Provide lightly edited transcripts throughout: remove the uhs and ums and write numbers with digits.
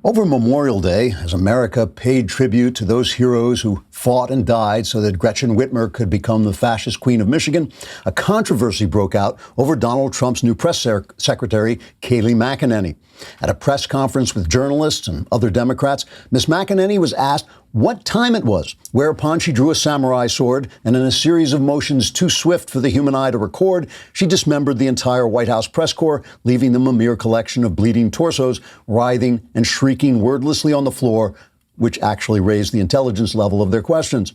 Over Memorial Day, as America paid tribute to those heroes who fought and died so that Gretchen Whitmer could become the fascist queen of Michigan, a controversy broke out over Donald Trump's new press secretary, Kayleigh McEnany. At a press conference with journalists and other Democrats, Ms. McEnany was asked what time it was, whereupon she drew a samurai sword and, in a series of motions too swift for the human eye to record, she dismembered the entire White House press corps, leaving them a mere collection of bleeding torsos, writhing and shrieking wordlessly on the floor, which actually raised the intelligence level of their questions.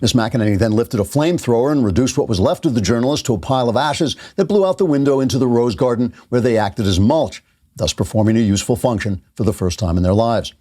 Ms. McEnany then lifted a flamethrower and reduced what was left of the journalists to a pile of ashes that blew out the window into the Rose Garden, where they acted as mulch, thus performing a useful function for the first time in their lives.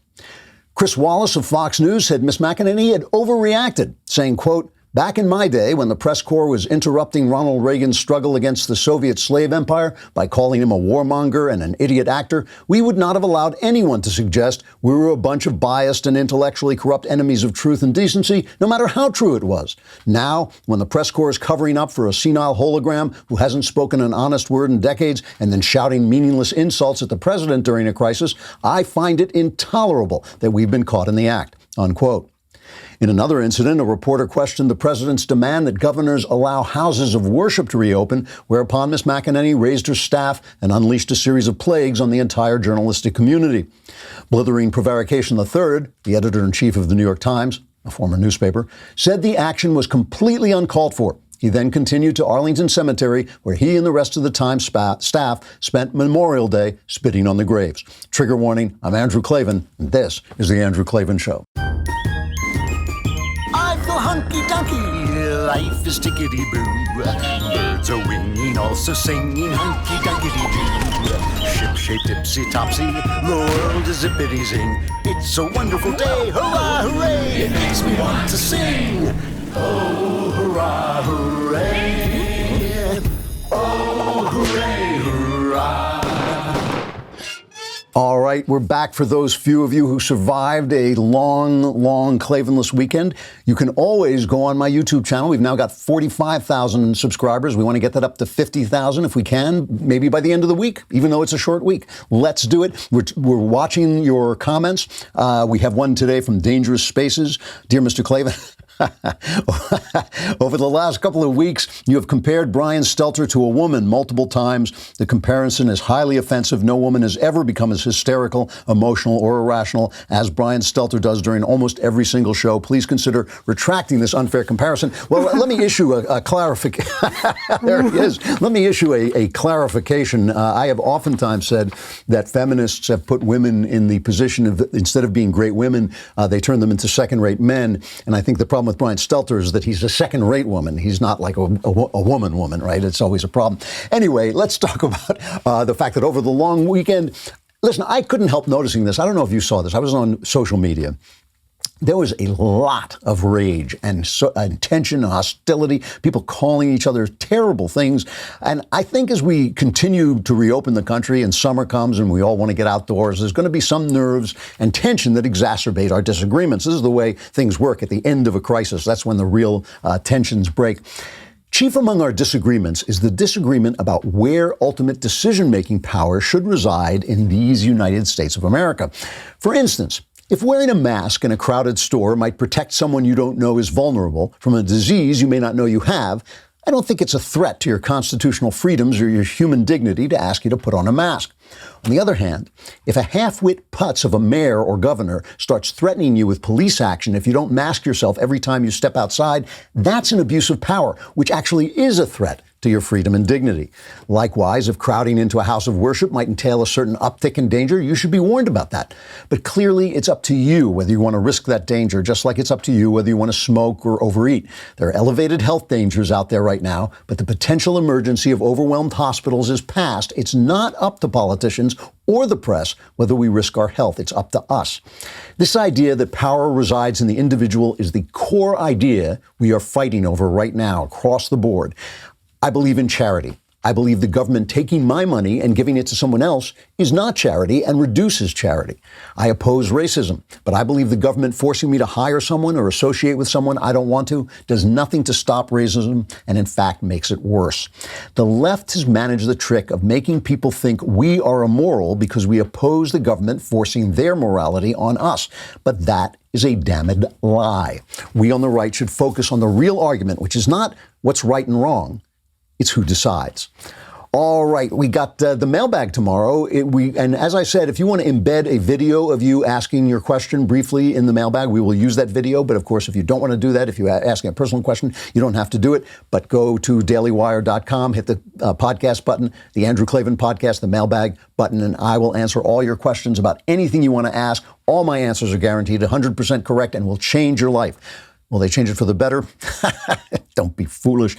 Chris Wallace of Fox News said Ms. McEnany had overreacted, saying, quote, "Back in my day, when the press corps was interrupting Ronald Reagan's struggle against the Soviet slave empire by calling him a warmonger and an idiot actor, we would not have allowed anyone to suggest we were a bunch of biased and intellectually corrupt enemies of truth and decency, no matter how true it was. Now, when the press corps is covering up for a senile hologram who hasn't spoken an honest word in decades and then shouting meaningless insults at the president during a crisis, I find it intolerable that we've been caught in the act," unquote. In another incident, a reporter questioned the president's demand that governors allow houses of worship to reopen, whereupon Ms. McEnany raised her staff and unleashed a series of plagues on the entire journalistic community. Blithering Prevarication III, the editor-in-chief of the New York Times, a former newspaper, said the action was completely uncalled for. He then continued to Arlington Cemetery, where he and the rest of the Times staff spent Memorial Day spitting on the graves. Trigger warning, I'm Andrew Klavan, and this is The Andrew Klavan Show. Hunky-dunky, life is tickety-boo. Birds are winging, also singing hunky-dunky-doo. Ship-shaped, ipsy-topsy, the world is zippity-zing. It's a wonderful day, hurrah, hooray! It makes me want to sing. Oh, hurrah, hooray! Oh, hooray, hurrah! All right, we're back for those few of you who survived a long Klavanless weekend. You can always go on my YouTube channel. We've now got 45,000 subscribers. We want to get that up to 50,000 if we can, maybe by the end of the week, even though it's a short week. Let's do it. We're watching your comments. We have one today from Dangerous Spaces. Dear Mr. Klavan, over the last couple of weeks, you have compared Brian Stelter to a woman multiple times. The comparison is highly offensive. No woman has ever become as hysterical, emotional, or irrational as Brian Stelter does during almost every single show. Please consider retracting this unfair comparison. Well, let me issue a clarification. There it is. Let me issue a clarification. I have oftentimes said that feminists have put women in the position of, instead of being great women, they turn them into second-rate men. And I think the problem with Brian Stelter is that he's a second-rate woman. He's not like a woman, right? It's always a problem. Anyway, let's talk about the fact that over the long weekend, listen, I couldn't help noticing this. I don't know if you saw this. I was on social media. There was a lot of rage and tension and hostility, people calling each other terrible things. And I think as we continue to reopen the country and summer comes and we all want to get outdoors, there's going to be some nerves and tension that exacerbate our disagreements. This is the way things work at the end of a crisis. That's when the real tensions break. Chief among our disagreements is the disagreement about where ultimate decision-making power should reside in these United States of America. For instance, if wearing a mask in a crowded store might protect someone you don't know is vulnerable from a disease you may not know you have, I don't think it's a threat to your constitutional freedoms or your human dignity to ask you to put on a mask. On the other hand, if a half-wit putz of a mayor or governor starts threatening you with police action if you don't mask yourself every time you step outside, that's an abuse of power, which actually is a threat to your freedom and dignity. Likewise, if crowding into a house of worship might entail a certain uptick in danger, you should be warned about that. But clearly, it's up to you whether you want to risk that danger, just like it's up to you whether you want to smoke or overeat. There are elevated health dangers out there right now, but the potential emergency of overwhelmed hospitals is past. It's not up to politicians or the press whether we risk our health. It's up to us. This idea that power resides in the individual is the core idea we are fighting over right now across the board. I believe in charity. I believe the government taking my money and giving it to someone else is not charity and reduces charity. I oppose racism, but I believe the government forcing me to hire someone or associate with someone I don't want to does nothing to stop racism and in fact makes it worse. The left has managed the trick of making people think we are immoral because we oppose the government forcing their morality on us. But that is a damned lie. We on the right should focus on the real argument, which is not what's right and wrong. It's who decides. All right, we got the mailbag tomorrow. And as I said, if you want to embed a video of you asking your question briefly in the mailbag, we will use that video. But of course, if you don't want to do that, if you're asking a personal question, you don't have to do it. But go to dailywire.com, hit the podcast button, the Andrew Klavan podcast, the mailbag button, and I will answer all your questions about anything you want to ask. All my answers are guaranteed 100% correct and will change your life. Will they change it for the better? Don't be foolish.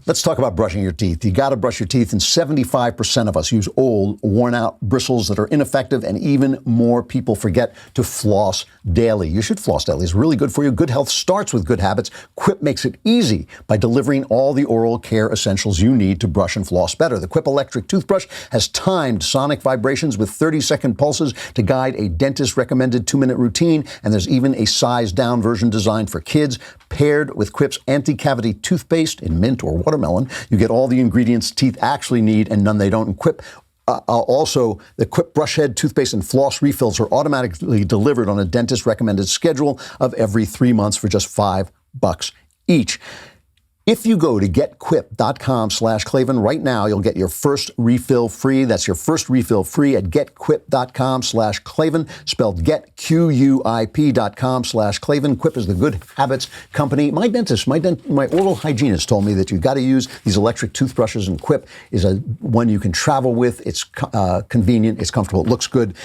Let's talk about brushing your teeth. You got to brush your teeth, and 75% of us use old, worn-out bristles that are ineffective, and even more people forget to floss daily. You should floss daily. It's really good for you. Good health starts with good habits. Quip makes it easy by delivering all the oral care essentials you need to brush and floss better. The Quip electric toothbrush has timed sonic vibrations with 30-second pulses to guide a dentist-recommended 2-minute routine, and there's even a size-down version designed for kids. Paired with Quip's anti-cavity toothpaste in mint or watermelon, you get all the ingredients teeth actually need and none they don't. And Quip also, the Quip brush head, toothpaste, and floss refills are automatically delivered on a dentist-recommended schedule of every 3 months for just $5 each. If you go to getquip.com/Klavan right now, you'll get your first refill free. That's your first refill free at getquip.com/Klavan, spelled getquip.com/Klavan. Quip is the good habits company. My dentist, my oral hygienist told me that you've got to use these electric toothbrushes, and Quip is one you can travel with. It's convenient, it's comfortable, it looks good.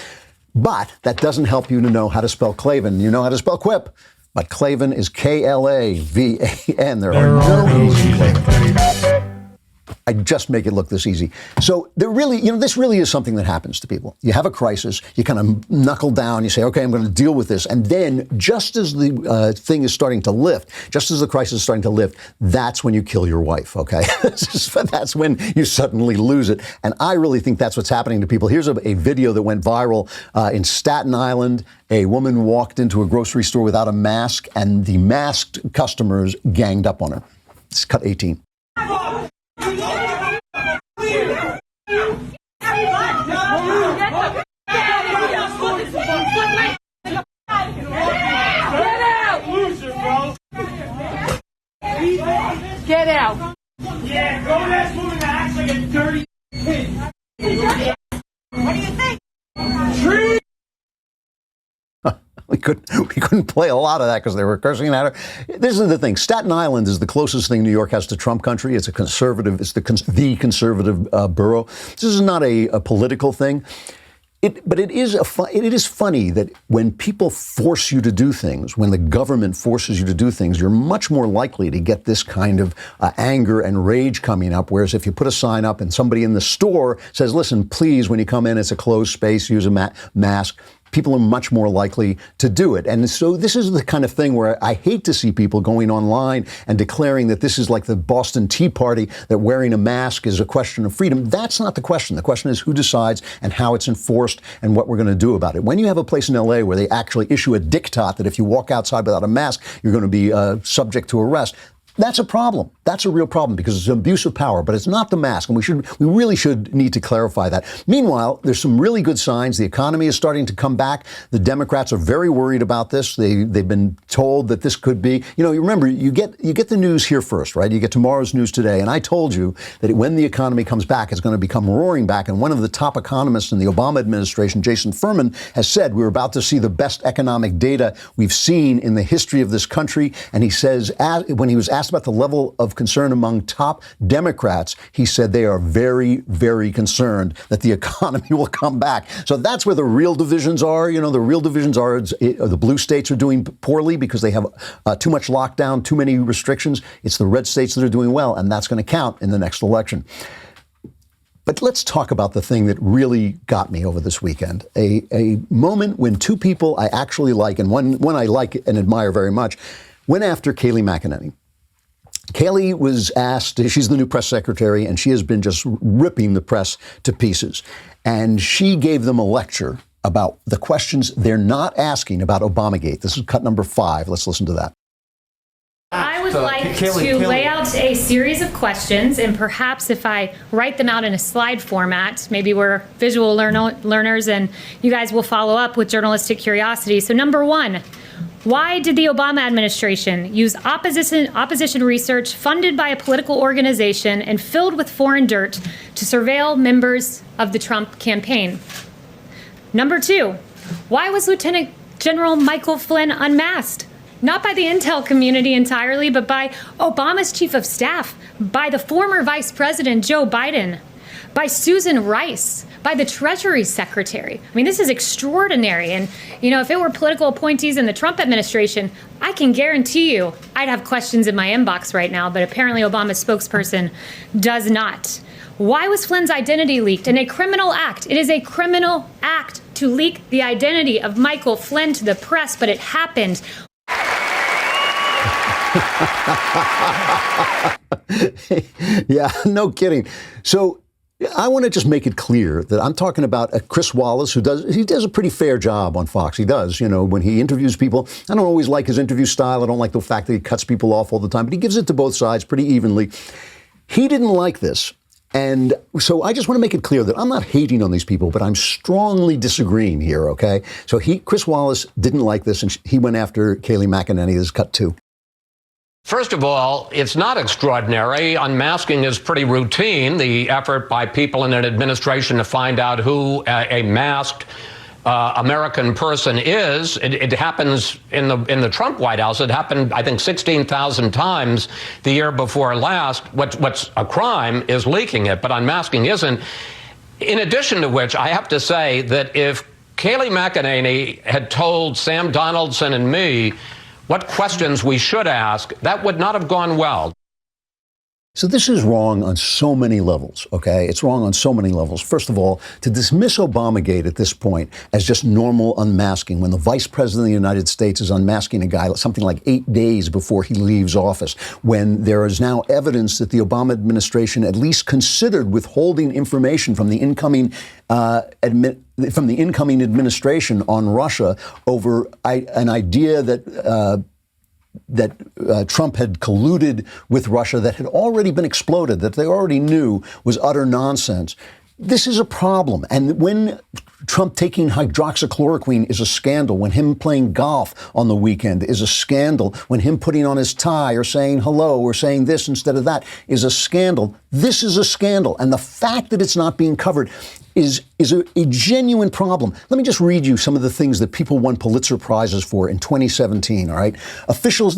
But that doesn't help you to know how to spell Klavan. You know how to spell Quip. But Klavan is Klavan. There are no easy Klavan. I just make it look this easy. So this really is something that happens to people. You have a crisis, you kind of knuckle down, you say, okay, I'm going to deal with this. And then just as the thing is starting to lift, just as the crisis is starting to lift, that's when you kill your wife, okay? That's when you suddenly lose it. And I really think that's what's happening to people. Here's a video that went viral in Staten Island. A woman walked into a grocery store without a mask, and the masked customers ganged up on her. It's cut 18. Get out! Yeah, grown ass woman that acts like a dirty kid. What do you think? Tree! We couldn't play a lot of that because they were cursing at her. This is the thing. Staten Island is the closest thing New York has to Trump country. It's a conservative. It's the conservative borough. This is not a political thing. But it is funny that when people force you to do things, when the government forces you to do things, you're much more likely to get this kind of anger and rage coming up. Whereas if you put a sign up and somebody in the store says, listen, please, when you come in, it's a closed space, use a mask, people are much more likely to do it. And so this is the kind of thing where I hate to see people going online and declaring that this is like the Boston Tea Party, that wearing a mask is a question of freedom. That's not the question. The question is who decides and how it's enforced and what we're going to do about it. When you have a place in LA where they actually issue a diktat that if you walk outside without a mask, you're going to be subject to arrest, that's a problem. That's a real problem because it's an abuse of power, but it's not the mask. And we really should need to clarify that. Meanwhile, there's some really good signs. The economy is starting to come back. The Democrats are very worried about this. They've been told that this could be, you remember, you get the news here first, right? You get tomorrow's news today. And I told you that when the economy comes back, it's going to become roaring back. And one of the top economists in the Obama administration, Jason Furman, has said we're about to see the best economic data we've seen in the history of this country. And he says, when he was asked about the level of concern among top Democrats, he said they are very, very concerned that the economy will come back. So that's where the real divisions are. The real divisions are the blue states are doing poorly because they have too much lockdown, too many restrictions. It's the red states that are doing well, and that's going to count in the next election. But let's talk about the thing that really got me over this weekend. A moment when two people I actually like, and one I like and admire very much, went after Kayleigh McEnany. Kayleigh was asked, she's the new press secretary, and she has been just ripping the press to pieces. And she gave them a lecture about the questions they're not asking about Obamagate. This is cut number 5. Let's listen to that. I would like to lay out a series of questions, and perhaps if I write them out in a slide format, maybe we're visual learners and you guys will follow up with journalistic curiosity. So number 1, why did the Obama administration use opposition research funded by a political organization and filled with foreign dirt to surveil members of the Trump campaign? Number 2, why was Lieutenant General Michael Flynn unmasked? Not by the intel community entirely, but by Obama's chief of staff, by the former Vice President Joe Biden, by Susan Rice, by the Treasury Secretary. I mean, this is extraordinary. And, you know, if it were political appointees in the Trump administration, I can guarantee you I'd have questions in my inbox right now, but apparently Obama's spokesperson does not. Why was Flynn's identity leaked in a criminal act? It is a criminal act to leak the identity of Michael Flynn to the press, but it happened. Yeah, no kidding. So I want to just make it clear that I'm talking about Chris Wallace, who does a pretty fair job on Fox. He does, you know, when he interviews people. I don't always like his interview style. I don't like the fact that he cuts people off all the time, but he gives it to both sides pretty evenly. He didn't like this. And so I just want to make it clear that I'm not hating on these people, but I'm strongly disagreeing here, okay? So Chris Wallace didn't like this, and he went after Kayleigh McEnany. This is cut 2. First of all, it's not extraordinary. Unmasking is pretty routine. The effort by people in an administration to find out who a masked American person is. It happens in the Trump White House. It happened, I think, 16,000 times the year before last. What's a crime is leaking it, but unmasking isn't. In addition to which, I have to say that if Kayleigh McEnany had told Sam Donaldson and me what questions we should ask, that would not have gone well. So this is wrong on so many levels, okay? It's wrong on so many levels. First of all, to dismiss Obamagate at this point as just normal unmasking, when the Vice President of the United States is unmasking a guy something like 8 days before he leaves office, when there is now evidence that the Obama administration at least considered withholding information from the incoming administration on Russia over an idea that Trump had colluded with Russia that had already been exploded, that they already knew was utter nonsense. This is a problem. And when Trump taking hydroxychloroquine is a scandal, when him playing golf on the weekend is a scandal, when him putting on his tie or saying hello or saying this instead of that is a scandal, this is a scandal. And the fact that it's not being covered is a genuine problem. Let me just read you some of the things that people won Pulitzer Prizes for in 2017, all right? Officials,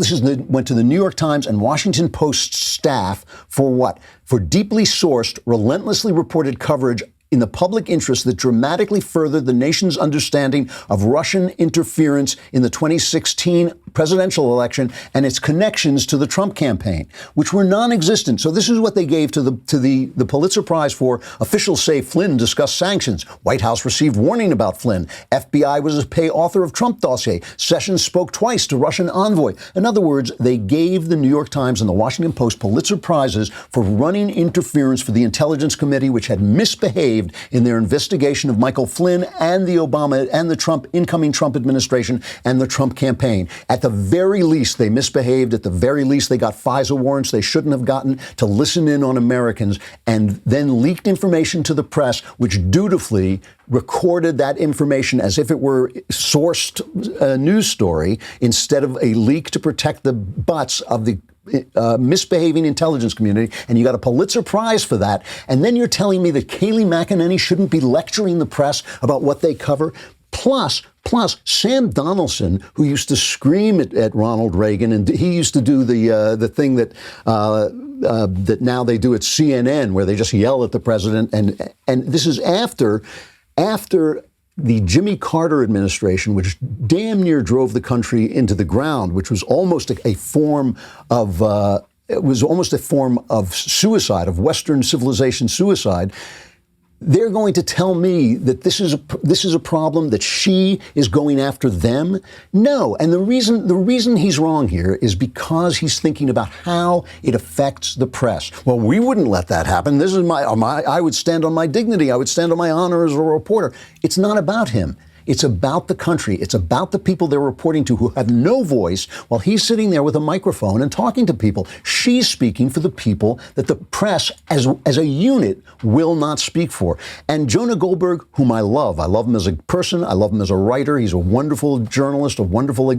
went to the New York Times and Washington Post staff for what? For deeply sourced, relentlessly reported coverage in the public interest that dramatically furthered the nation's understanding of Russian interference in the 2016 presidential election and its connections to the Trump campaign, which were non-existent. So this is what they gave to the Pulitzer Prize for. Officials say Flynn discussed sanctions. White House received warning about Flynn. FBI was a pay author of Trump dossier. Sessions spoke twice to Russian envoy. In other words, they gave the New York Times and the Washington Post Pulitzer Prizes for running interference for the Intelligence Committee, which had misbehaved in their investigation of Michael Flynn and the Obama and the incoming Trump administration and the Trump campaign. At the very least, they misbehaved. At the very least, they got FISA warrants they shouldn't have gotten to listen in on Americans, and then leaked information to the press, which dutifully recorded that information as if it were sourced news story instead of a leak to protect the butts of the misbehaving intelligence community, and you got a Pulitzer Prize for that. And then you're telling me that Kayleigh McEnany shouldn't be lecturing the press about what they cover? Plus, Sam Donaldson, who used to scream at Ronald Reagan, and he used to do the thing that now they do at CNN, where they just yell at the president, and this is after the Jimmy Carter administration, which damn near drove the country into the ground, which was almost a form of suicide, of Western civilization suicide. they're going to tell me that this is a problem, that she is going after them. No, and the reason he's wrong here is because he's thinking about how it affects the press. Well, we wouldn't let that happen. This is I would stand on my dignity. I would stand on my honor as a reporter. It's not about him. It's about the country. It's about the people they're reporting to who have no voice while he's sitting there with a microphone and talking to people. She's speaking for the people that the press as a unit will not speak for. And Jonah Goldberg, whom I love him as a person. I love him as a writer. He's a wonderful journalist, a wonderful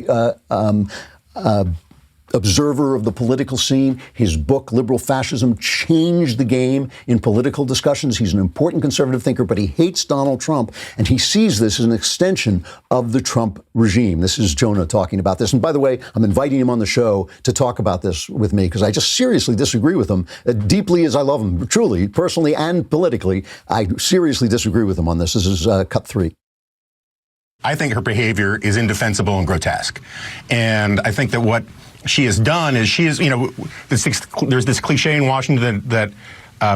observer of the political scene. His book, Liberal Fascism, changed the game in political discussions. He's an important conservative thinker, but he hates Donald Trump, and he sees this as an extension of the Trump regime. This is Jonah talking about this. And by the way, I'm inviting him on the show to talk about this with me because I just seriously disagree with him, deeply as I love him, truly, personally and politically. I seriously disagree with him on this. This is cut 3. I think her behavior is indefensible and grotesque. And I think that what she has done is there's this cliche in Washington that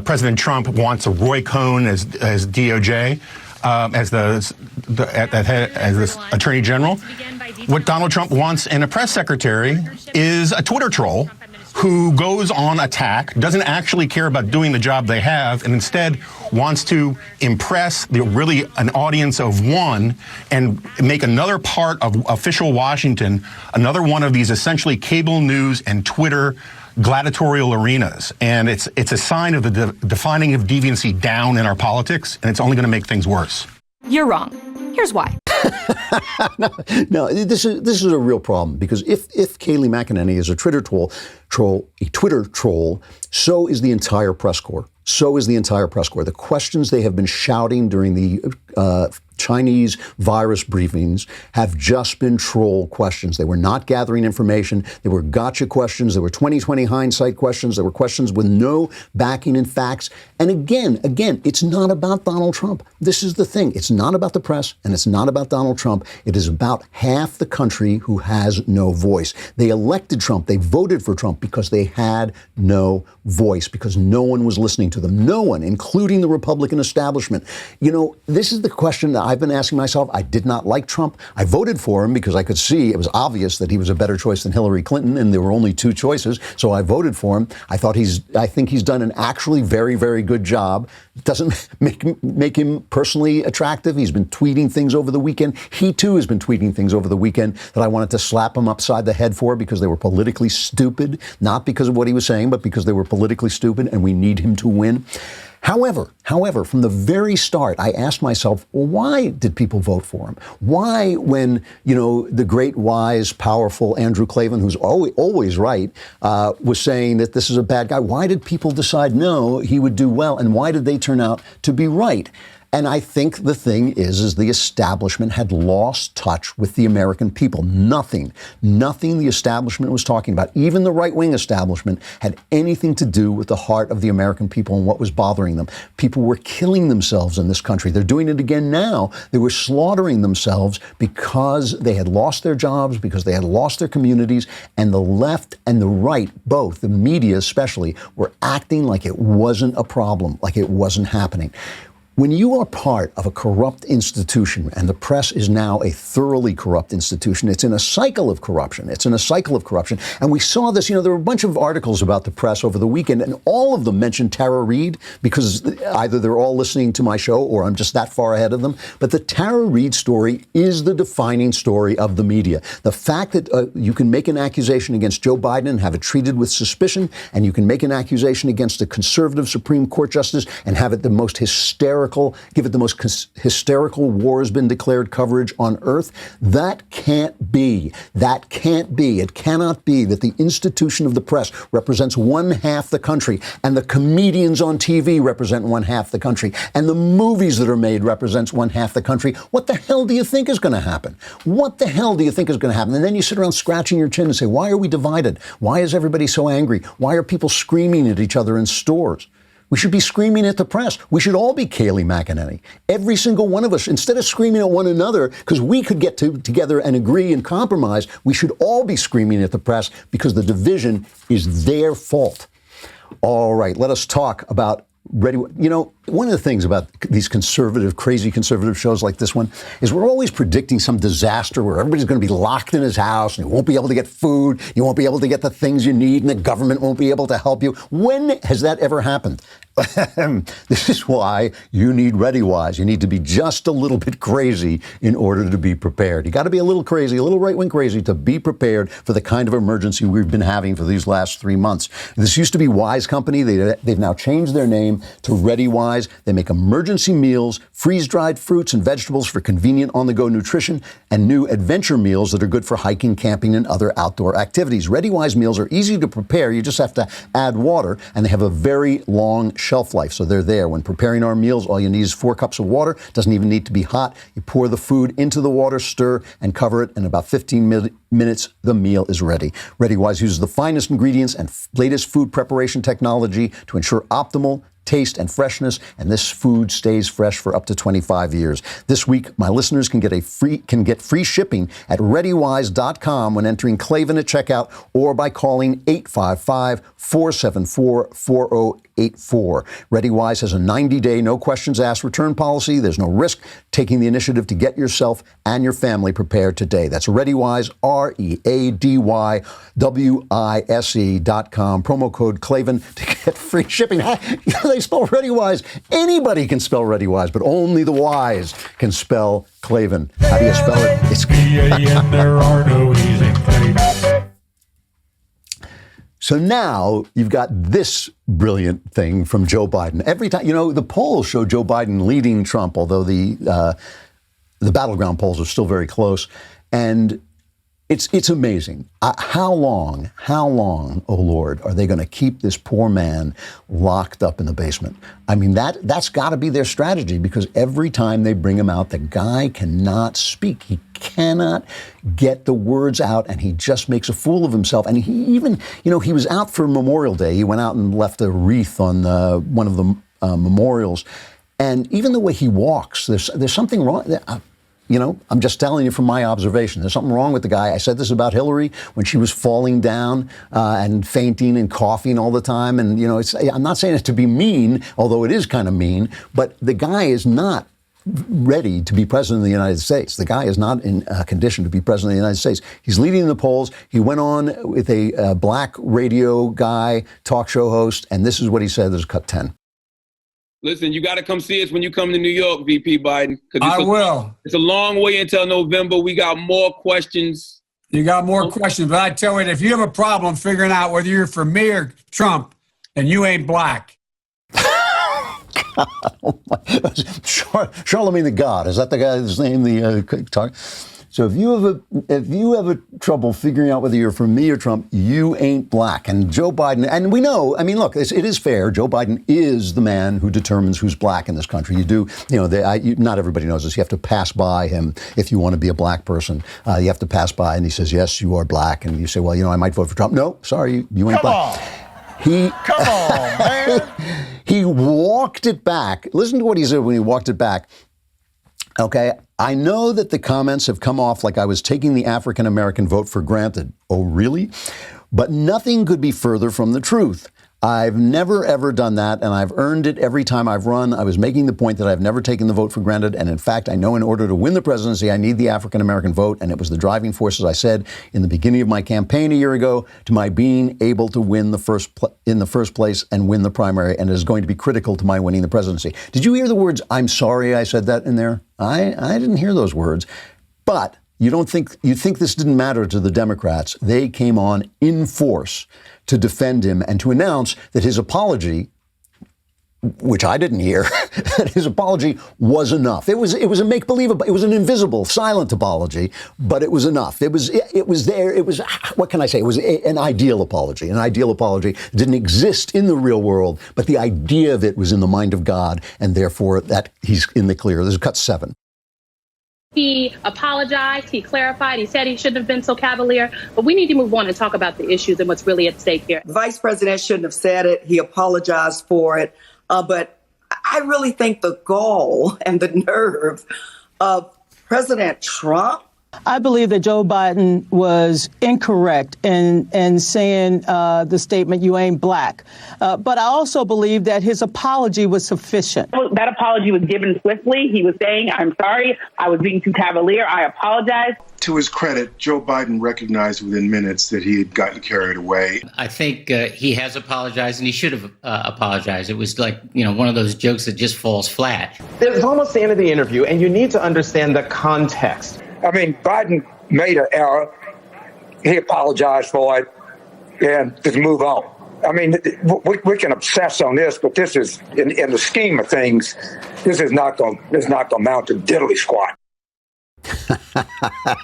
President Trump wants a Roy Cohn as DOJ, as the Attorney General. What Donald Trump wants in a press secretary is a Twitter troll who goes on attack, doesn't actually care about doing the job they have, and instead wants to impress an audience of one and make another part of official Washington another one of these essentially cable news and Twitter gladiatorial arenas. And it's a sign of the defining of deviancy down in our politics, and it's only going to make things worse. You're wrong. Here's why. No, this is a real problem because if Kayleigh McEnany is a Twitter troll, so is the entire press corps. So is the entire press corps. The questions they have been shouting during the Chinese virus briefings have just been troll questions. They were not gathering information. They were gotcha questions. They were 20/20 hindsight questions. There were questions with no backing in facts. And again, it's not about Donald Trump. This is the thing. It's not about the press and it's not about Donald Trump. It is about half the country who has no voice. They elected Trump. They voted for Trump because they had no voice, because no one was listening to them. No one, including the Republican establishment. You know, this is the question that I've been asking myself. I did not like Trump. I voted for him because I could see it was obvious that he was a better choice than Hillary Clinton, and there were only two choices, so I voted for him. I think he's done an actually very, very good job. It doesn't make him personally attractive. He's been tweeting things over the weekend. He too has been tweeting things over the weekend that I wanted to slap him upside the head for because they were politically stupid, not because of what he was saying, but because they were politically stupid, and we need him to win. However, from the very start, I asked myself, well, why did people vote for him? Why, when, the great, wise, powerful Andrew Klavan, who's always right, was saying that this is a bad guy, why did people decide, no, he would do well? And why did they turn out to be right? And I think the thing is the establishment had lost touch with the American people. Nothing the establishment was talking about, even the right-wing establishment, had anything to do with the heart of the American people and what was bothering them. People were killing themselves in this country. They're doing it again now. They were slaughtering themselves because they had lost their jobs, because they had lost their communities, and the left and the right, both, the media especially, were acting like it wasn't a problem, like it wasn't happening. When you are part of a corrupt institution, and the press is now a thoroughly corrupt institution, it's in a cycle of corruption. And we saw this, there were a bunch of articles about the press over the weekend, and all of them mentioned Tara Reade, because either they're all listening to my show or I'm just that far ahead of them. But the Tara Reade story is the defining story of the media. The fact that you can make an accusation against Joe Biden and have it treated with suspicion, and you can make an accusation against a conservative Supreme Court justice and have it the most hysterical war has been declared coverage on earth. That can't be. It cannot be that the institution of the press represents one half the country, and the comedians on TV represent one half the country, and the movies that are made represents one half the country. What the hell do you think is going to happen? And then you sit around scratching your chin and say, why are we divided? Why is everybody so angry? Why are people screaming at each other in stores? We should be screaming at the press. We should all be Kayleigh McEnany. Every single one of us, instead of screaming at one another, because we could get together and agree and compromise, we should all be screaming at the press because the division is their fault. All right, let us talk about Ready, you know, one of the things about these conservative, crazy conservative shows like this one is we're always predicting some disaster where everybody's going to be locked in his house and you won't be able to get food, you won't be able to get the things you need, and the government won't be able to help you. When has that ever happened? This is why you need ReadyWise. You need to be just a little bit crazy in order to be prepared. You got to be a little crazy, a little right-wing crazy to be prepared for the kind of emergency we've been having for these last 3 months. This used to be Wise Company. They've now changed their name to ReadyWise. They make emergency meals, freeze-dried fruits and vegetables for convenient on-the-go nutrition, and new adventure meals that are good for hiking, camping, and other outdoor activities. ReadyWise meals are easy to prepare. You just have to add water, and they have a very long shelf life, so they're there. When preparing our meals, all you need is 4 cups of water. Doesn't even need to be hot. You pour the food into the water, stir, and cover it. In about 15 minutes, the meal is ready. ReadyWise uses the finest ingredients and latest food preparation technology to ensure optimal taste and freshness, and this food stays fresh for up to 25 years. This week, my listeners can get free shipping at ReadyWise.com when entering Klavan at checkout or by calling 855-474-4084. ReadyWise has a 90-day, no questions asked return policy. There's no risk taking the initiative to get yourself and your family prepared today. That's ReadyWise, ReadyWise.com. Promo code Klavan to get free shipping. They spell ReadyWise. Anybody can spell ReadyWise, but only the wise can spell Klavan. How do you spell it? It's and there are no E's in Klavan. So now you've got this brilliant thing from Joe Biden. Every time, you know, the polls show Joe Biden leading Trump, although the battleground polls are still very close. And it's amazing. How long, oh Lord, are they going to keep this poor man locked up in the basement? I mean, that's got to be their strategy, because every time they bring him out, the guy cannot speak. He cannot get the words out, and he just makes a fool of himself. And he even, you know, he was out for Memorial Day. He went out and left a wreath on one of the memorials. And even the way he walks, there's something wrong. You know, I'm just telling you from my observation. There's something wrong with the guy. I said this about Hillary when she was falling down and fainting and coughing all the time. And, you know, I'm not saying it to be mean, although it is kind of mean, but the guy is not ready to be president of the United States. The guy is not in a condition to be president of the United States. He's leading the polls. He went on with a black radio guy, talk show host, and this is what he said. There's cut 10. Listen, you got to come see us when you come to New York, VP Biden. I will. It's a long way until November. We got more questions. You got more questions, but I tell you, if you have a problem figuring out whether you're for me or Trump, then you ain't black. Oh Charlemagne the God, is that the guy's name? The talk. So if you have a trouble figuring out whether you're for me or Trump, you ain't black. And Joe Biden, and we know, I mean, look, it is fair. Joe Biden is the man who determines who's black in this country. You do, you know, not everybody knows this. You have to pass by him if you want to be a black person. You have to pass by, and he says, yes, you are black. And you say, well, you know, I might vote for Trump. No, sorry, you ain't black. Come on, man. He walked it back. Listen to what he said when he walked it back. Okay, I know that the comments have come off like I was taking the African-American vote for granted. Oh, really? But nothing could be further from the truth. I've never, ever done that, and I've earned it every time I've run. I was making the point that I've never taken the vote for granted, and in fact, I know in order to win the presidency, I need the African-American vote, and it was the driving force, as I said in the beginning of my campaign a year ago, to my being able to win in the first place and win the primary, and it is going to be critical to my winning the presidency. Did you hear the words, I'm sorry I said that in there? I didn't hear those words, but you think this didn't matter to the Democrats. They came on in force to defend him and to announce that his apology, which I didn't hear, that his apology was enough. It was a make-believe, it was an invisible, silent apology, but it was enough. It was there. It was, what can I say? It was an ideal apology. An ideal apology didn't exist in the real world, but the idea of it was in the mind of God, and therefore that he's in the clear. This is cut 7. He apologized, he clarified, he said he shouldn't have been so cavalier, but we need to move on and talk about the issues and what's really at stake here. The vice president shouldn't have said it. He apologized for it. But I really think the gall and the nerve of President Trump I believe that Joe Biden was incorrect in saying the statement, "You ain't black." But I also believe that his apology was sufficient. That apology was given swiftly. He was saying, "I'm sorry, I was being too cavalier. I apologize." To his credit, Joe Biden recognized within minutes that he had gotten carried away. I think he has apologized, and he should have apologized. It was like, one of those jokes that just falls flat. It was almost the end of the interview, and you need to understand the context. I mean, Biden made an error. He apologized for it, and just move on. I mean, we can obsess on this, but this is, in the scheme of things, this is not going to amount to diddly squat.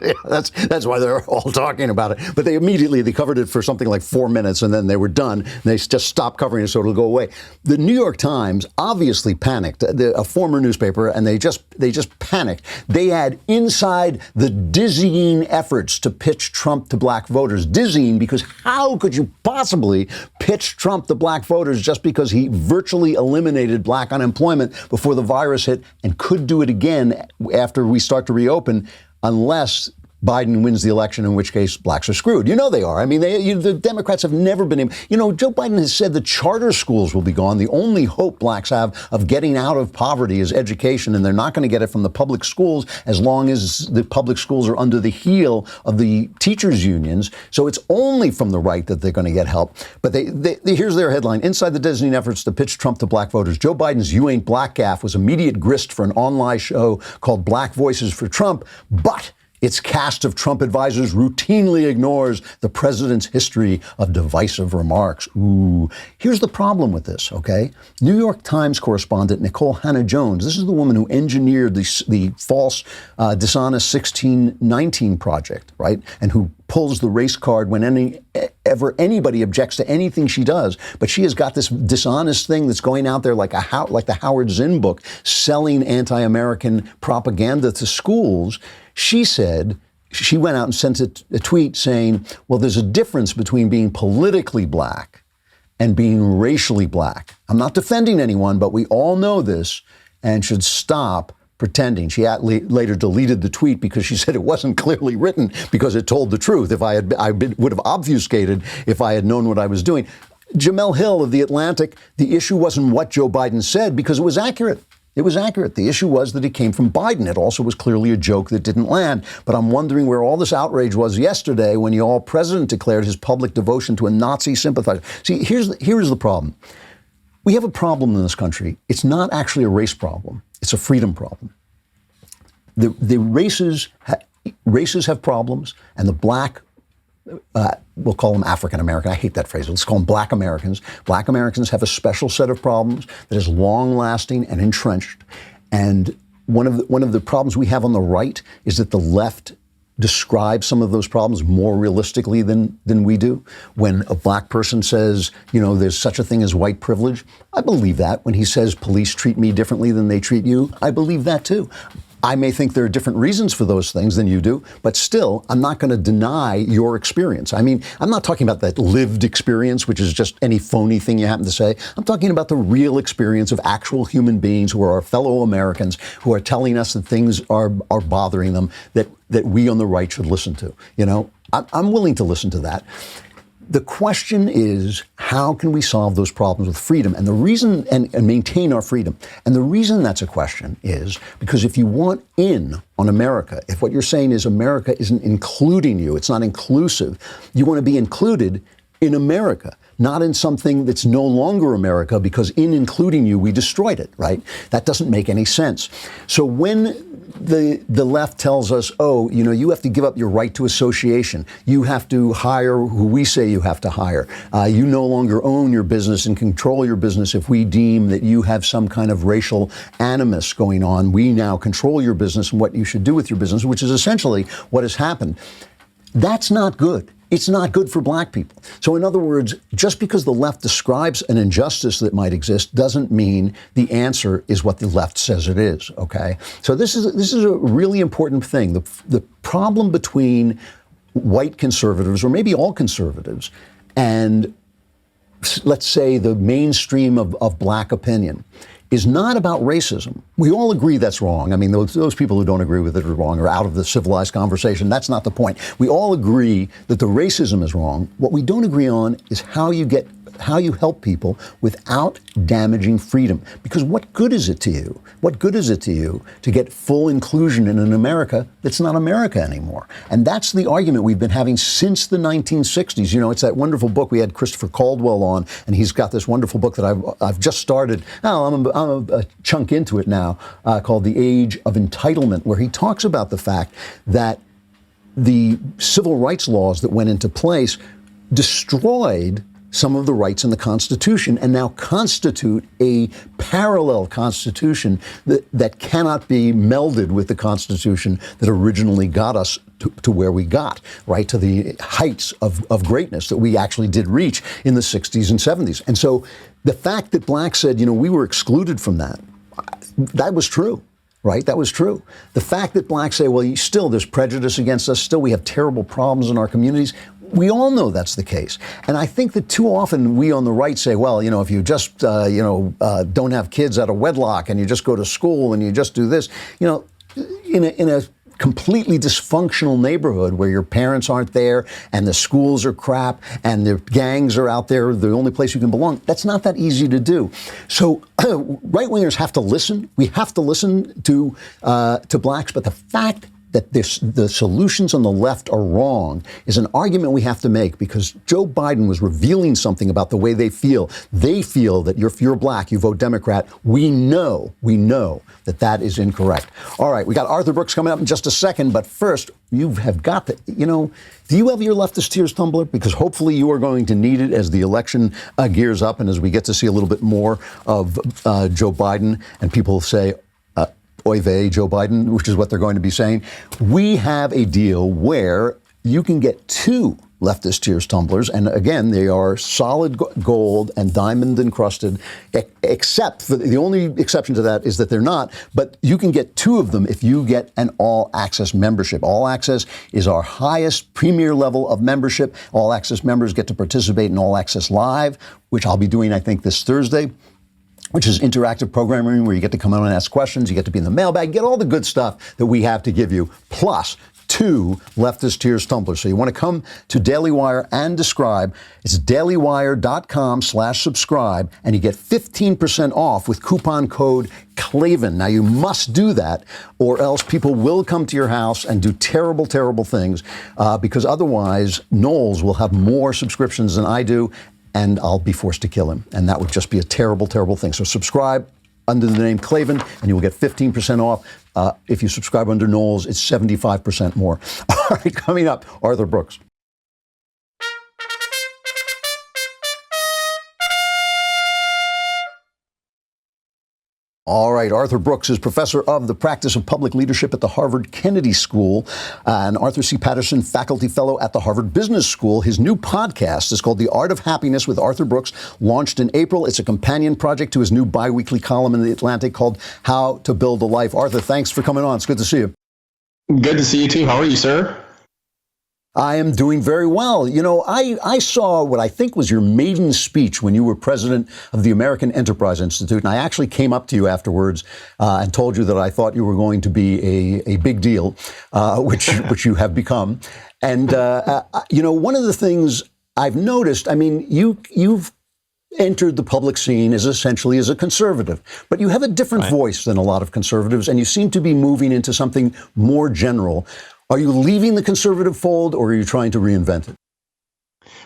Yeah, that's why they're all talking about it. But they covered it for something like 4 minutes, and then they were done. They just stopped covering it so it'll go away. The New York Times obviously panicked, a former newspaper, and they just panicked. They had inside the dizzying efforts to pitch Trump to black voters. Dizzying because how could you possibly pitch Trump to black voters just because he virtually eliminated black unemployment before the virus hit and could do it again after we start to reopen, unless Biden wins the election, in which case blacks are screwed. They are. I mean, the Democrats have never been able. Joe Biden has said the charter schools will be gone. The only hope blacks have of getting out of poverty is education, and they're not going to get it from the public schools as long as the public schools are under the heel of the teachers' unions. So it's only from the right that they're going to get help. But here's their headline. Inside the dizzying efforts to pitch Trump to black voters, Joe Biden's "You Ain't Black" gaffe was immediate grist for an online show called Black Voices for Trump, but its cast of Trump advisors routinely ignores the president's history of divisive remarks. Ooh. Here's the problem with this, okay? New York Times correspondent Nicole Hannah-Jones, this is the woman who engineered the false, dishonest 1619 project, right? And who pulls the race card when anybody objects to anything she does. But she has got this dishonest thing that's going out there like the Howard Zinn book, selling anti-American propaganda to schools. She said, she went out and sent a tweet saying, well, there's a difference between being politically black and being racially black. I'm not defending anyone, but we all know this and should stop pretending. She later deleted the tweet because she said it wasn't clearly written because it told the truth. I would have obfuscated if I had known what I was doing. Jamel Hill of The Atlantic, the issue wasn't what Joe Biden said because it was accurate. It was accurate. The issue was that it came from Biden. It also was clearly a joke that didn't land. But I'm wondering where all this outrage was yesterday when the all-president declared his public devotion to a Nazi sympathizer. See, here's the problem. We have a problem in this country. It's not actually a race problem. It's a freedom problem. The races have problems, and the black, we'll call them African American. I hate that phrase. Let's call them black Americans. Black Americans have a special set of problems that is long-lasting and entrenched. And one of the problems we have on the right is that the left describe some of those problems more realistically than we do. When a black person says, there's such a thing as white privilege, I believe that. When he says police treat me differently than they treat you, I believe that too. I may think there are different reasons for those things than you do, but still, I'm not going to deny your experience. I mean, I'm not talking about that lived experience, which is just any phony thing you happen to say. I'm talking about the real experience of actual human beings who are our fellow Americans, who are telling us that things are bothering them that we on the right should listen to. I'm willing to listen to that. The question is, how can we solve those problems with freedom? And the reason, and maintain our freedom. And the reason that's a question is because if you want in on America, if what you're saying is America isn't including you, it's not inclusive, you want to be included in America, not in something that's no longer America, because in including you, we destroyed it, right? That doesn't make any sense. So when the left tells us, you have to give up your right to association. You have to hire who we say you have to hire. You no longer own your business and control your business if we deem that you have some kind of racial animus going on. We now control your business and what you should do with your business, which is essentially what has happened. That's not good. It's not good for black people. So in other words, just because the left describes an injustice that might exist doesn't mean the answer is what the left says it is, okay? So this is a really important thing. The problem between white conservatives, or maybe all conservatives, and let's say the mainstream of black opinion is not about racism. We all agree that's wrong. I mean, those people who don't agree with it are wrong, are out of the civilized conversation. That's not the point. We all agree that the racism is wrong. What we don't agree on is how you help people without damaging freedom. Because what good is it to you? What good is it to you to get full inclusion in an America that's not America anymore? And that's the argument we've been having since the 1960s. You know, it's that wonderful book. We had Christopher Caldwell on, and he's got this wonderful book that I've just started. Now, I'm a chunk into it now, called The Age of Entitlement, where he talks about the fact that the civil rights laws that went into place destroyed some of the rights in the Constitution and now constitute a parallel Constitution that cannot be melded with the Constitution that originally got us to where we got, right, to the heights of greatness that we actually did reach in the 60s and 70s. And so the fact that blacks said, you know, we were excluded from that was true. Right? That was true. The fact that blacks say, well, still there's prejudice against us, still we have terrible problems in our communities, we all know that's the case. And I think that too often we on the right say, well, you know, if you just, don't have kids out of wedlock and you just go to school and you just do this, you know, in a completely dysfunctional neighborhood where your parents aren't there and the schools are crap and the gangs are out there, the only place you can belong, that's not that easy to do. So right-wingers have to listen. We have to listen to blacks, but the fact that the solutions on the left are wrong is an argument we have to make, because Joe Biden was revealing something about the way they feel. They feel that if you're black, you vote Democrat. We know that is incorrect. All right, we got Arthur Brooks coming up in just a second, but first, you have got to, do you have your leftist tears tumbler? Because hopefully you are going to need it as the election gears up and as we get to see a little bit more of Joe Biden and people say, oy vey, Joe Biden, which is what they're going to be saying. We have a deal where you can get 2 leftist tears tumblers, and again, they are solid gold and diamond encrusted, except for the only exception to that is that they're not, but you can get 2 of them if you get an All Access membership. All Access is our highest premier level of membership. All Access members get to participate in All Access Live, which I'll be doing, I think, this Thursday, which is interactive programming where you get to come on and ask questions, you get to be in the mailbag, you get all the good stuff that we have to give you, plus 2 leftist tears tumblers. So you want to come to Daily Wire and subscribe. It's dailywire.com/subscribe, and you get 15% off with coupon code Klavan. Now, you must do that, or else people will come to your house and do terrible, terrible things, because otherwise Knowles will have more subscriptions than I do, and I'll be forced to kill him. And that would just be a terrible, terrible thing. So subscribe under the name Klavan, and you will get 15% off. If you subscribe under Knowles, it's 75% more. All right, coming up, Arthur Brooks. All right, Arthur Brooks is professor of the practice of public leadership at the Harvard Kennedy School and Arthur C. Patterson Faculty Fellow at the Harvard Business School. His new podcast is called The Art of Happiness with Arthur Brooks, launched in April. It's a companion project to his new biweekly column in The Atlantic called How to Build a Life. Arthur, thanks for coming on. It's good to see you. Good to see you too. How are you, sir? I am doing very well. You know, I saw what I think was your maiden speech when you were president of the American Enterprise Institute, and I actually came up to you afterwards and told you that I thought you were going to be a big deal, which you have become. And, one of the things I've noticed, I mean, you've entered the public scene as essentially as a conservative, but you have a different voice than a lot of conservatives, and you seem to be moving into something more general. Are you leaving the conservative fold, or are you trying to reinvent it?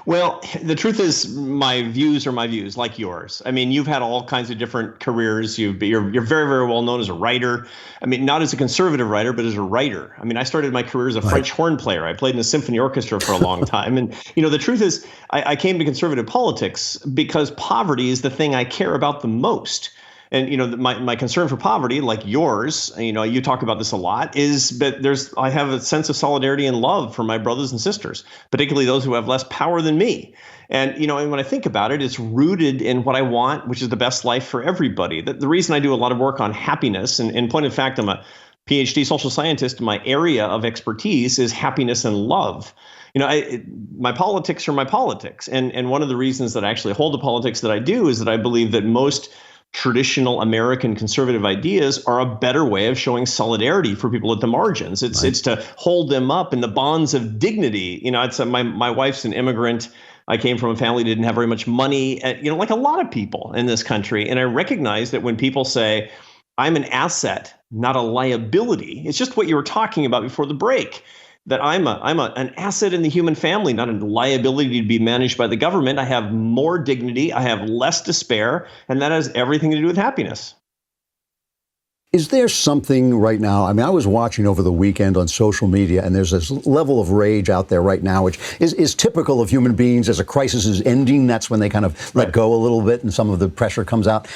Well, the truth is my views are my views, like yours. I mean, you've had all kinds of different careers. You're very, very well known as a writer. I mean, not as a conservative writer, but as a writer. I mean, I started my career as a French horn player. I played in a symphony orchestra for a long time. And, the truth is I came to conservative politics because poverty is the thing I care about the most. And, my concern for poverty, like yours, you talk about this a lot, is that I have a sense of solidarity and love for my brothers and sisters, particularly those who have less power than me. And, and when I think about it, it's rooted in what I want, which is the best life for everybody. The reason I do a lot of work on happiness, and in point of fact, I'm a PhD social scientist, my area of expertise is happiness and love. My politics are my politics. And one of the reasons that I actually hold the politics that I do is that I believe that most traditional American conservative ideas are a better way of showing solidarity for people at the margins. It's to hold them up in the bonds of dignity. It's my wife's an immigrant. I came from a family that didn't have very much money, like a lot of people in this country. And I recognize that when people say, I'm an asset, not a liability, it's just what you were talking about before the break, that I'm an asset in the human family, not a liability to be managed by the government. I have more dignity, I have less despair, and that has everything to do with happiness. Is there something right now? I mean, I was watching over the weekend on social media, and there's this level of rage out there right now, which is typical of human beings. As a crisis is ending, that's when they kind of let go a little bit and some of the pressure comes out.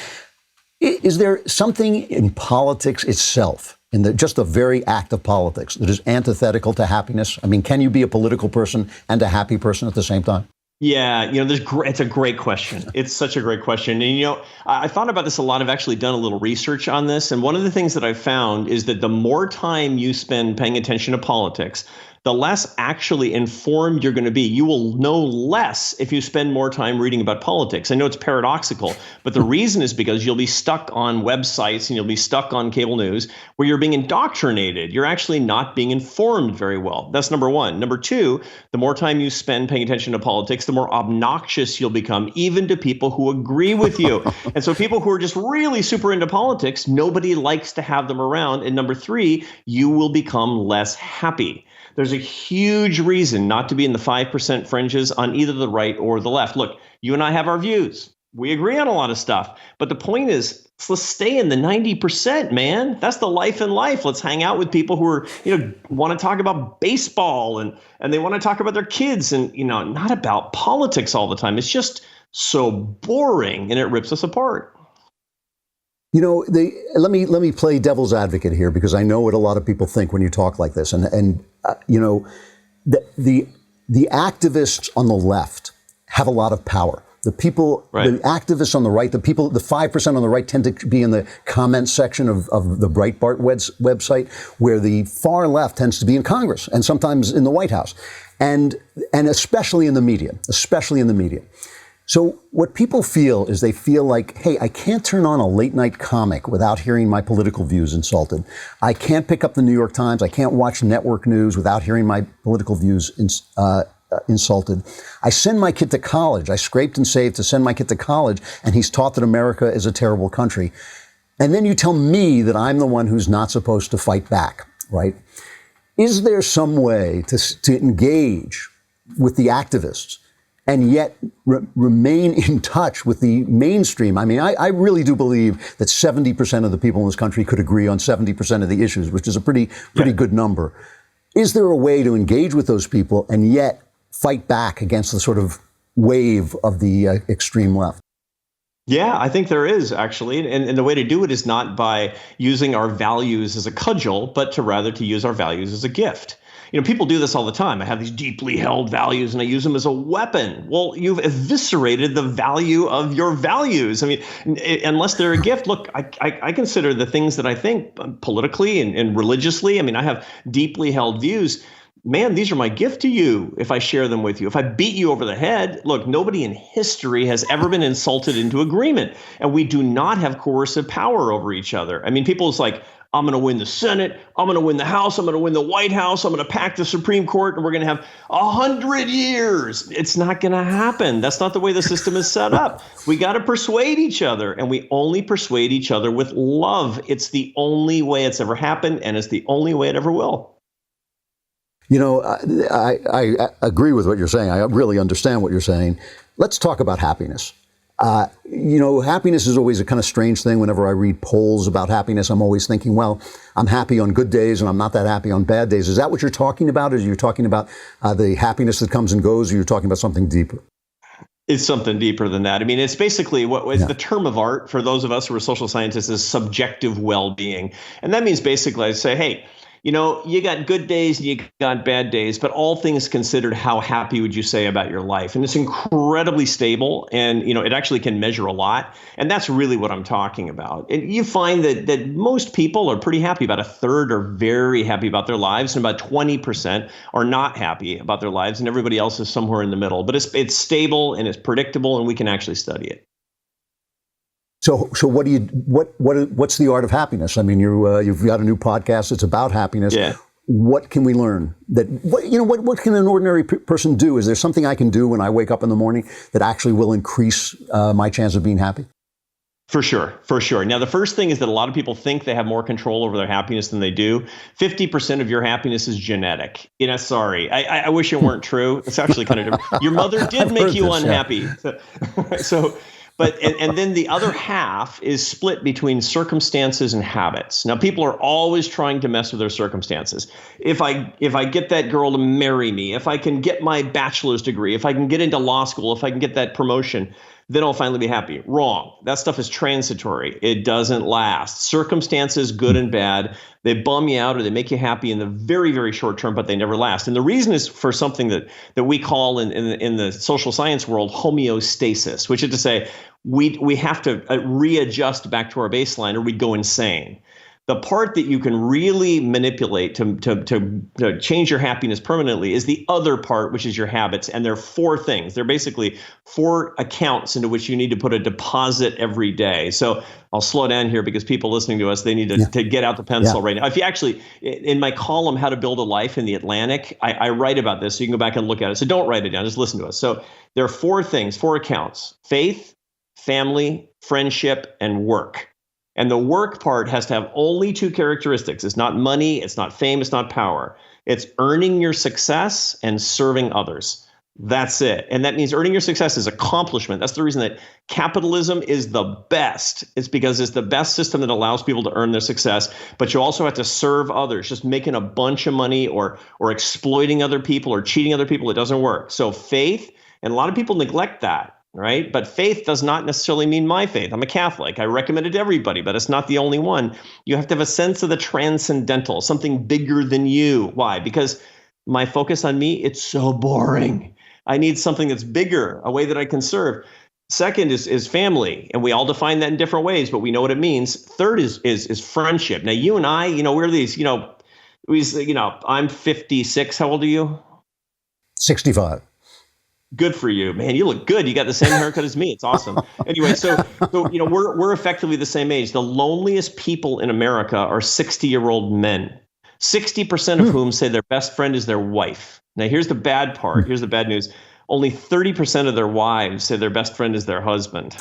Is there something in politics itself, in just the very act of politics, that is antithetical to happiness? I mean, can you be a political person and a happy person at the same time? Yeah, it's a great question. It's such a great question. And, I thought about this a lot. I've actually done a little research on this. And one of the things that I've found is that the more time you spend paying attention to politics, the less actually informed you're going to be. You will know less if you spend more time reading about politics. I know it's paradoxical, but the reason is because you'll be stuck on websites and you'll be stuck on cable news where you're being indoctrinated. You're actually not being informed very well. That's number one. Number two, the more time you spend paying attention to politics, the more obnoxious you'll become, even to people who agree with you. And so people who are just really super into politics, nobody likes to have them around. And number three, you will become less happy. There's a huge reason not to be in the 5% fringes on either the right or the left. Look, you and I have our views. We agree on a lot of stuff. But the point is, let's stay in the 90%, man. That's the life in life. Let's hang out with people who are, want to talk about baseball and they want to talk about their kids and, not about politics all the time. It's just so boring and it rips us apart. Let me play devil's advocate here, because I know what a lot of people think when you talk like this. And the activists on the left have a lot of power. The people, the activists on the right, the 5% on the right tend to be in the comment section of the Breitbart website, where the far left tends to be in Congress and sometimes in the White House, and especially in the media. So what people feel is they feel like, hey, I can't turn on a late night comic without hearing my political views insulted. I can't pick up the New York Times. I can't watch network news without hearing my political views insulted. I send my kid to college. I scraped and saved to send my kid to college, and he's taught that America is a terrible country. And then you tell me that I'm the one who's not supposed to fight back, right? Is there some way to engage with the activists and yet remain in touch with the mainstream? I mean, I really do believe that 70% of the people in this country could agree on 70% of the issues, which is a pretty good number. Is there a way to engage with those people and yet fight back against the sort of wave of the extreme left? Yeah, I think there is, actually. And the way to do it is not by using our values as a cudgel, but rather to use our values as a gift. People do this all the time. I have these deeply held values and I use them as a weapon. Well, you've eviscerated the value of your values. I mean, unless they're a gift. Look, I consider the things that I think politically and religiously. I mean, I have deeply held views. Man, these are my gift to you if I share them with you. If I beat you over the head, look, nobody in history has ever been insulted into agreement. And we do not have coercive power over each other. I mean, people's like, I'm going to win the Senate. I'm going to win the House. I'm going to win the White House. I'm going to pack the Supreme Court, and we're going to have 100 years. It's not going to happen. That's not the way the system is set up. We got to persuade each other, and we only persuade each other with love. It's the only way it's ever happened, and it's the only way it ever will. I agree with what you're saying. I really understand what you're saying. Let's talk about happiness. Happiness is always a kind of strange thing. Whenever I read polls about happiness, I'm always thinking, well, I'm happy on good days and I'm not that happy on bad days. Is that what you're talking about? Is you're talking about the happiness that comes and goes, or you're talking about something deeper? It's something deeper than that. I mean, it's basically the term of art for those of us who are social scientists is subjective well-being. And that means basically I say, hey, you got good days and you got bad days, but all things considered, how happy would you say about your life? And it's incredibly stable, and it actually can measure a lot. And that's really what I'm talking about. And you find that most people are pretty happy. About a third are very happy about their lives, and about 20% are not happy about their lives, and everybody else is somewhere in the middle. But it's stable and it's predictable, and we can actually study it. So what's the art of happiness? I mean, you've got a new podcast. It's about happiness. Yeah. What can we learn? What can an ordinary person do? Is there something I can do when I wake up in the morning that actually will increase my chance of being happy? For sure. Now, the first thing is that a lot of people think they have more control over their happiness than they do. 50% of your happiness is genetic. Sorry, I wish it weren't true. It's actually kind of different. Your mother did make you unhappy. Yeah. And then the other half is split between circumstances and habits. Now, people are always trying to mess with their circumstances. If I get that girl to marry me, if I can get my bachelor's degree, if I can get into law school, if I can get that promotion, then I'll finally be happy. Wrong. That stuff is transitory. It doesn't last. Circumstances, good and bad, they bum you out or they make you happy in the very, very short term, but they never last. And the reason is for something that we call in the social science world homeostasis, which is to say we have to readjust back to our baseline or we'd go insane. The part that you can really manipulate to change your happiness permanently is the other part, which is your habits. And there are 4 things. They're basically 4 accounts into which you need to put a deposit every day. So I'll slow down here because people listening to us, they need to get out the pencil right now. If you actually, in my column, How to Build a Life in the Atlantic, I write about this. So you can go back and look at it. So don't write it down. Just listen to us. So there are 4 things, 4 accounts: faith, family, friendship, and work. And the work part has to have only 2 characteristics. It's not money, it's not fame, it's not power. It's earning your success and serving others. That's it. And that means earning your success is accomplishment. That's the reason that capitalism is the best. It's because it's the best system that allows people to earn their success. But you also have to serve others. Just making a bunch of money or exploiting other people or cheating other people, it doesn't work. So faith, and a lot of people neglect that. Right? But faith does not necessarily mean my faith. I'm a Catholic. I recommend it to everybody, but it's not the only one. You have to have a sense of the transcendental, something bigger than you. Why? Because my focus on me, it's so boring. I need something that's bigger, a way that I can serve. Second is family, and we all define that in different ways, but we know what it means. Third is friendship. Now, you and I, we're these, I'm 56. How old are you? 65. Good for you, man. You look good. You got the same haircut as me. It's awesome. Anyway, so we're effectively the same age. The loneliest people in America are 60-year-old men, 60% of whom say their best friend is their wife. Now, here's the bad part. Here's the bad news. Only 30% of their wives say their best friend is their husband.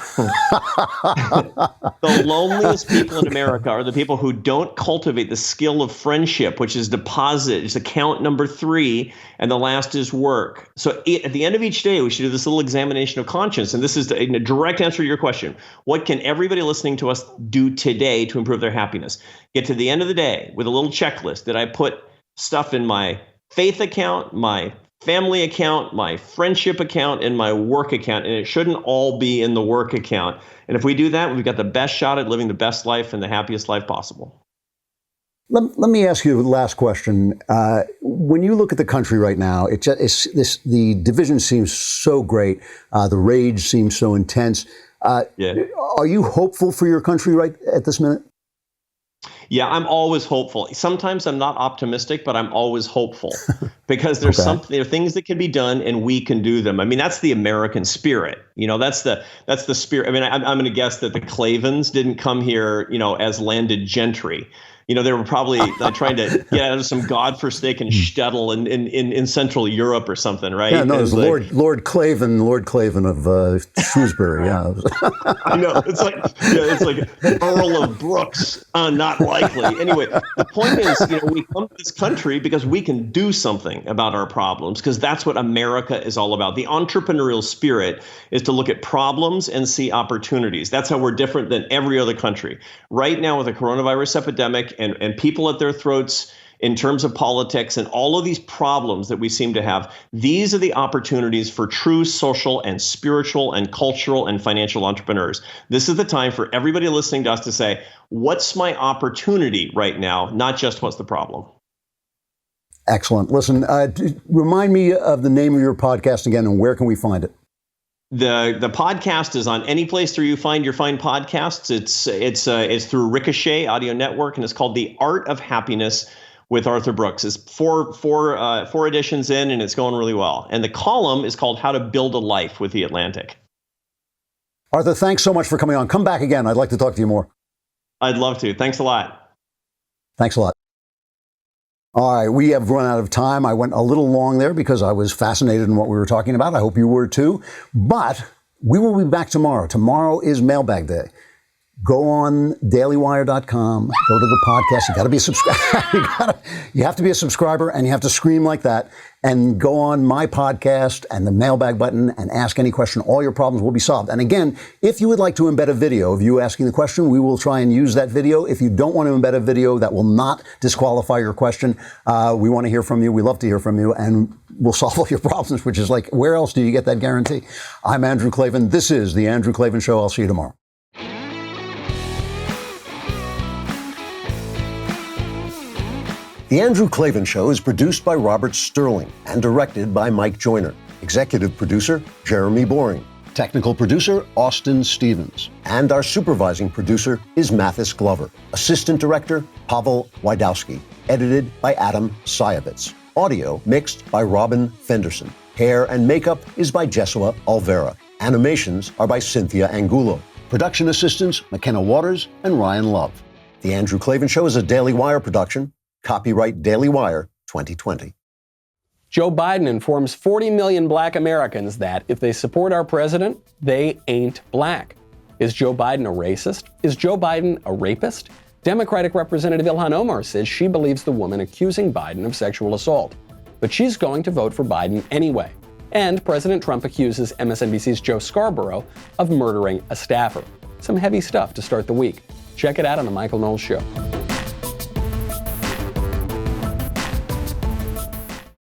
The loneliest people in America are the people who don't cultivate the skill of friendship, which is deposit. It's account number 3, and the last is work. So at the end of each day, we should do this little examination of conscience. And this is a direct answer to your question. What can everybody listening to us do today to improve their happiness? Get to the end of the day with a little checklist. Did I put stuff in my faith account, my family account, my friendship account, and my work account? And it shouldn't all be in the work account. And if we do that, we've got the best shot at living the best life and the happiest life possible. Let me ask you the last question. When you look at the country right now, the division seems so great. The rage seems so intense. Are you hopeful for your country right at this minute? Yeah, I'm always hopeful. Sometimes I'm not optimistic, but I'm always hopeful because there are things that can be done and we can do them. I mean, that's the American spirit. That's the spirit. I mean, I'm going to guess that the Klavans didn't come here, as landed gentry. They were probably trying to get out of some godforsaken shtetl in Central Europe or something, right? Yeah, no, it was Lord Klavan of Shrewsbury. Yeah, I know. It's like Earl of Brooks. Not likely. Anyway, the point is, we come to this country because we can do something about our problems, because that's what America is all about. The entrepreneurial spirit is to look at problems and see opportunities. That's how we're different than every other country. Right now, with the coronavirus epidemic, and people at their throats in terms of politics and all of these problems that we seem to have, these are the opportunities for true social and spiritual and cultural and financial entrepreneurs. This is the time for everybody listening to us to say, what's my opportunity right now, not just what's the problem. Excellent. Listen, remind me of the name of your podcast again, and where can we find it? The podcast is on any place where you find your fine podcasts. It's through Ricochet Audio Network, and it's called The Art of Happiness with Arthur Brooks. It's four editions in, and it's going really well. And the column is called How to Build a Life with the Atlantic. Arthur, thanks so much for coming on. Come back again. I'd like to talk to you more. I'd love to. Thanks a lot. Thanks a lot. All right, we have run out of time. I went a little long there because I was fascinated in what we were talking about. I hope you were too. But we will be back tomorrow. Tomorrow is Mailbag Day. Go on dailywire.com, go to the podcast. You got to be a subscriber. You have to be a subscriber, and you have to scream like that. And go on my podcast and the mailbag button and ask any question. All your problems will be solved. And again, if you would like to embed a video of you asking the question, we will try and use that video. If you don't want to embed a video, that will not disqualify your question. We want to hear from you. We love to hear from you. And we'll solve all your problems, which is like, where else do you get that guarantee? I'm Andrew Klavan. This is The Andrew Klavan Show. I'll see you tomorrow. The Andrew Klavan Show is produced by Robert Sterling and directed by Mike Joyner. Executive producer, Jeremy Boring. Technical producer, Austin Stevens. And our supervising producer is Mathis Glover. Assistant director, Pavel Wydowski. Edited by Adam Sayevitz. Audio mixed by Robin Fenderson. Hair and makeup is by Jesua Alvera. Animations are by Cynthia Angulo. Production assistants, McKenna Waters and Ryan Love. The Andrew Klavan Show is a Daily Wire production. Copyright Daily Wire 2020. Joe Biden informs 40 million black Americans that if they support our president, they ain't black. Is Joe Biden a racist? Is Joe Biden a rapist? Democratic Representative Ilhan Omar says she believes the woman accusing Biden of sexual assault. But she's going to vote for Biden anyway. And President Trump accuses MSNBC's Joe Scarborough of murdering a staffer. Some heavy stuff to start the week. Check it out on The Michael Knowles Show.